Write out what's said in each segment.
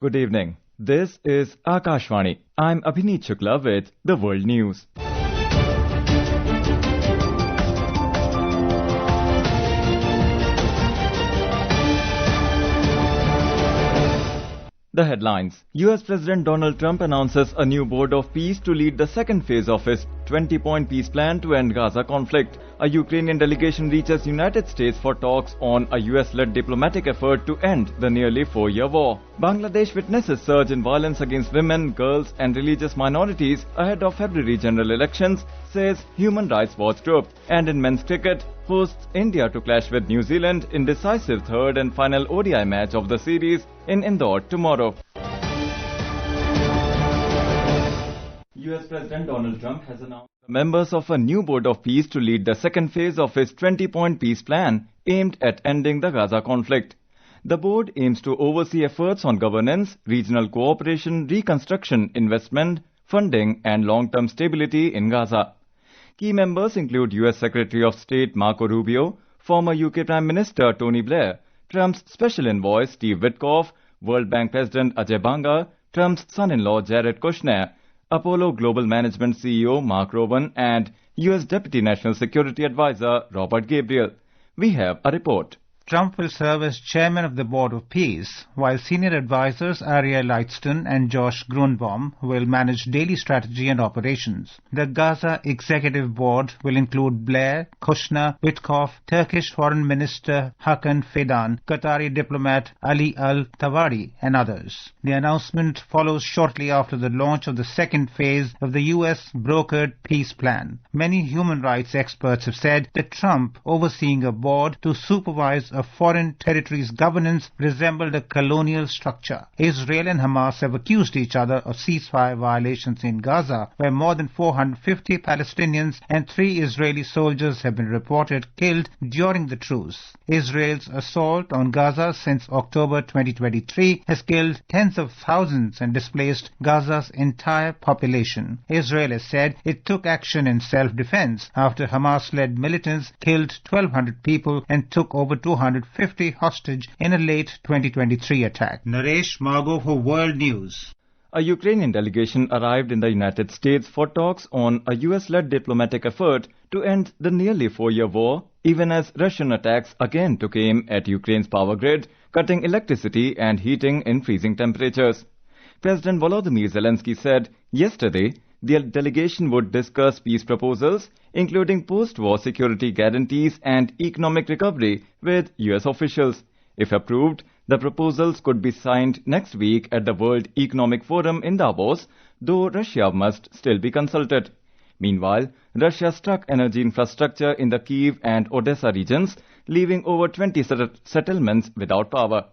Good evening. This is Akashvani. I'm Abhineet Shukla with the World News. The headlines. US President Donald Trump announces a new board of peace to lead the second phase of his 20-point peace plan to end Gaza conflict. A Ukrainian delegation reaches United States for talks on a US-led diplomatic effort to end the nearly 4-year war. Bangladesh witnesses surge in violence against women, girls and religious minorities ahead of February general elections, says Human Rights Watch group. And in men's cricket, hosts India to clash with New Zealand in decisive third and final ODI match of the series in Indore tomorrow. US President Donald Trump has announced members of a new board of peace to lead the second phase of his 20-point peace plan aimed at ending the Gaza conflict. The board aims to oversee efforts on governance, regional cooperation, reconstruction, investment, funding and long-term stability in Gaza. Key members include US Secretary of State Marco Rubio, former UK Prime Minister Tony Blair, Trump's Special Envoy Steve Witkoff, World Bank President Ajay Banga, Trump's son-in-law Jared Kushner, Apollo Global Management CEO Mark Rowan and US Deputy National Security Advisor Robert Gabriel. We have a report. Trump will serve as chairman of the Board of Peace, while senior advisors Ariel Lightston and Josh Grunbaum will manage daily strategy and operations. The Gaza Executive Board will include Blair, Kushner, Witkoff, Turkish Foreign Minister Hakan Fidan, Qatari diplomat Ali Al-Tawari and others. The announcement follows shortly after the launch of the second phase of the US brokered peace plan. Many human rights experts have said that Trump overseeing a board to supervise a foreign territory's governance resembled a colonial structure. Israel and Hamas have accused each other of ceasefire violations in Gaza, where more than 450 Palestinians and 3 Israeli soldiers have been reported killed during the truce. Israel's assault on Gaza since October 2023 has killed tens of thousands and displaced Gaza's entire population. Israel has said it took action in self-defense after Hamas-led militants killed 1,200 people and took over 250 hostage in a late 2023 attack. Naresh Margo for World News. A Ukrainian delegation arrived in the United States for talks on a US-led diplomatic effort to end the nearly 4-year war, even as Russian attacks again took aim at Ukraine's power grid, cutting electricity and heating in freezing temperatures. President Volodymyr Zelensky said yesterday the delegation would discuss peace proposals, including post-war security guarantees and economic recovery with US officials. If approved, the proposals could be signed next week at the World Economic Forum in Davos, though Russia must still be consulted. Meanwhile, Russia struck energy infrastructure in the Kyiv and Odessa regions, leaving over 20 settlements without power.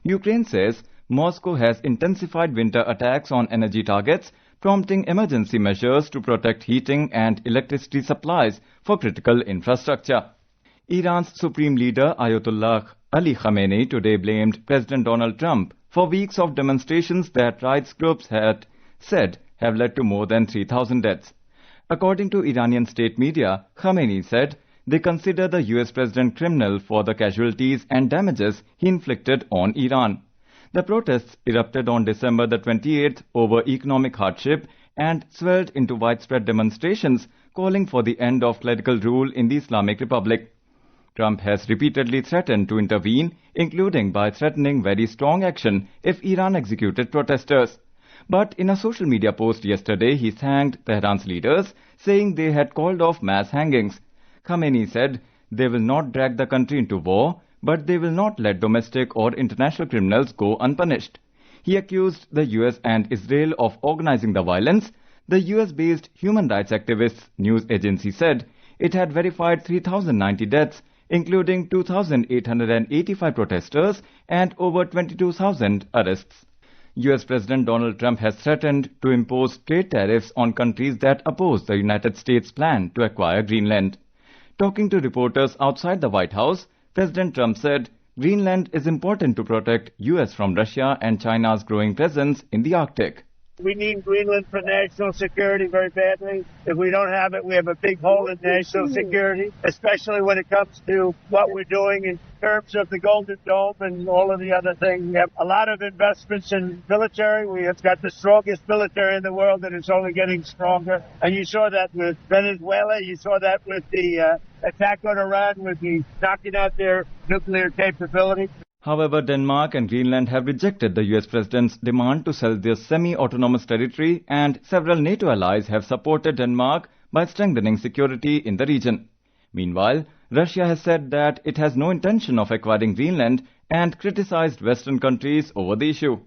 Ukraine says Moscow has intensified winter attacks on energy targets, prompting emergency measures to protect heating and electricity supplies for critical infrastructure. Iran's supreme leader Ayatollah Ali Khamenei today blamed President Donald Trump for weeks of demonstrations that rights groups had said have led to more than 3,000 deaths. According to Iranian state media, Khamenei said they consider the US president criminal for the casualties and damages he inflicted on Iran. The protests erupted on December the 28th over economic hardship and swelled into widespread demonstrations calling for the end of clerical rule in the Islamic Republic. Trump has repeatedly threatened to intervene, including by threatening very strong action if Iran executed protesters. But in a social media post yesterday, he thanked Tehran's leaders, saying they had called off mass hangings. Khamenei said they will not drag the country into war, but they will not let domestic or international criminals go unpunished. He accused the US and Israel of organizing the violence. The US-based human rights activists news agency said it had verified 3,090 deaths, including 2,885 protesters and over 22,000 arrests. US President Donald Trump has threatened to impose trade tariffs on countries that oppose the United States' plan to acquire Greenland. Talking to reporters outside the White House, President Trump said Greenland is important to protect US from Russia and China's growing presence in the Arctic. We need Greenland for national security very badly. If we don't have it, we have a big hole in national security, especially when it comes to what we're doing in terms of the Golden Dome and all of the other things. We have a lot of investments in military. We have got the strongest military in the world, and it's only getting stronger. And you saw that with Venezuela. You saw that with the attack on Iran, with the knocking out their nuclear capability. However, Denmark and Greenland have rejected the US president's demand to sell their semi-autonomous territory, and several NATO allies have supported Denmark by strengthening security in the region. Meanwhile, Russia has said that it has no intention of acquiring Greenland and criticized Western countries over the issue.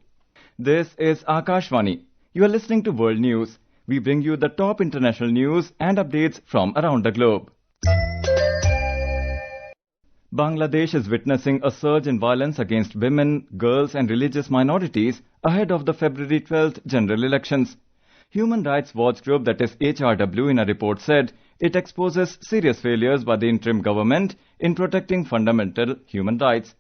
This is Akashvani. You are listening to World News. We bring you the top international news and updates from around the globe. Bangladesh is witnessing a surge in violence against women, girls and religious minorities ahead of the February 12th general elections. Human Rights Watch Group, that is HRW, in a report said it exposes serious failures by the interim government in protecting fundamental human rights.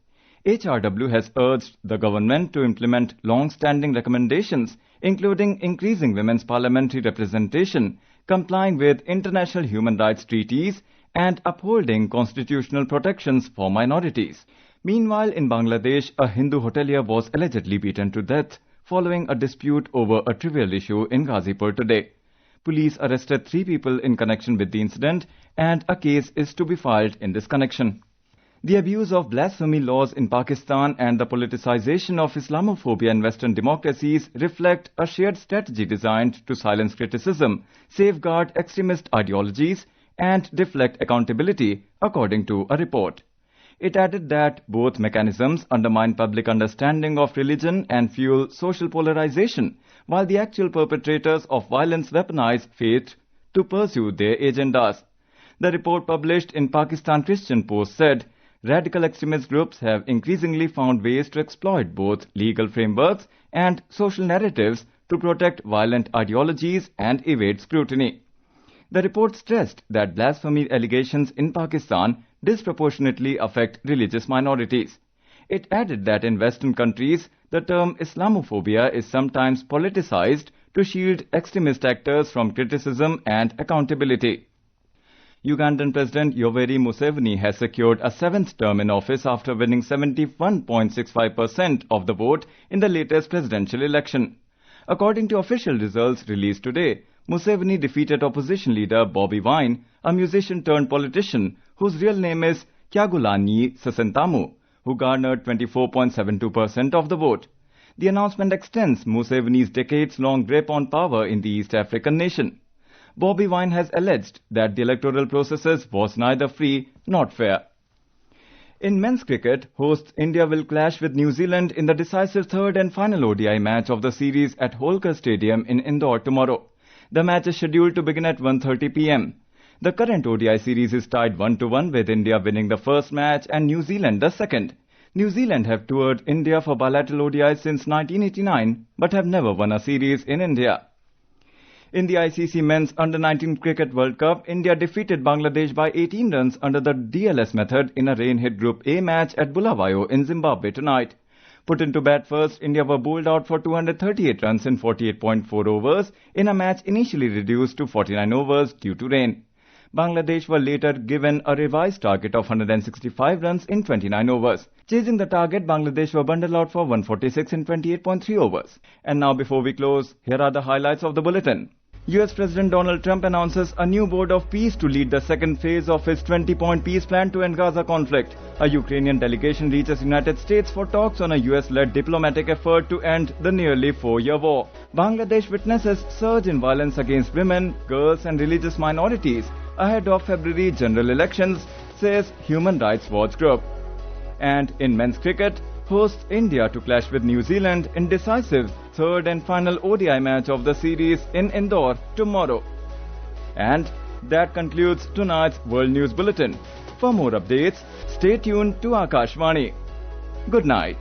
HRW has urged the government to implement long-standing recommendations, including increasing women's parliamentary representation, complying with international human rights treaties, and upholding constitutional protections for minorities. Meanwhile, in Bangladesh, a Hindu hotelier was allegedly beaten to death following a dispute over a trivial issue in Ghazipur today. Police arrested 3 people in connection with the incident, and a case is to be filed in this connection. The abuse of blasphemy laws in Pakistan and the politicization of Islamophobia in Western democracies reflect a shared strategy designed to silence criticism, safeguard extremist ideologies, and deflect accountability, according to a report. It added that both mechanisms undermine public understanding of religion and fuel social polarization, while the actual perpetrators of violence weaponize faith to pursue their agendas. The report published in Pakistan Christian Post said, radical extremist groups have increasingly found ways to exploit both legal frameworks and social narratives to protect violent ideologies and evade scrutiny. The report stressed that blasphemy allegations in Pakistan disproportionately affect religious minorities. It added that in Western countries, the term Islamophobia is sometimes politicized to shield extremist actors from criticism and accountability. Ugandan President Yoweri Museveni has secured a 7th term in office after winning 71.65% of the vote in the latest presidential election. According to official results released today, Museveni defeated opposition leader Bobi Wine, a musician-turned-politician whose real name is Kyagulanyi Ssentamu, who garnered 24.72% of the vote. The announcement extends Museveni's decades-long grip on power in the East African nation. Bobi Wine has alleged that the electoral process was neither free nor fair. In men's cricket, hosts India will clash with New Zealand in the decisive third and final ODI match of the series at Holkar Stadium in Indore tomorrow. The match is scheduled to begin at 1:30 p.m. The current ODI series is tied 1-1 with India winning the first match and New Zealand the second. New Zealand have toured India for bilateral ODIs since 1989 but have never won a series in India. In the ICC Men's Under-19 Cricket World Cup, India defeated Bangladesh by 18 runs under the DLS method in a rain-hit Group A match at Bulawayo in Zimbabwe tonight. Put into bat first, India were bowled out for 238 runs in 48.4 overs in a match initially reduced to 49 overs due to rain. Bangladesh were later given a revised target of 165 runs in 29 overs. Chasing the target, Bangladesh were bundled out for 146 in 28.3 overs. And now before we close, here are the highlights of the bulletin. US President Donald Trump announces a new board of peace to lead the second phase of his 20-point peace plan to end Gaza conflict. A Ukrainian delegation reaches United States for talks on a US-led diplomatic effort to end the nearly 4-year war. Bangladesh witnesses surge in violence against women, girls and religious minorities ahead of February general elections, says Human Rights Watch Group. And in men's cricket, hosts India to clash with New Zealand in decisive third and final ODI match of the series in Indore tomorrow. And that concludes tonight's World News Bulletin. For more updates, stay tuned to Akashvani. Good night.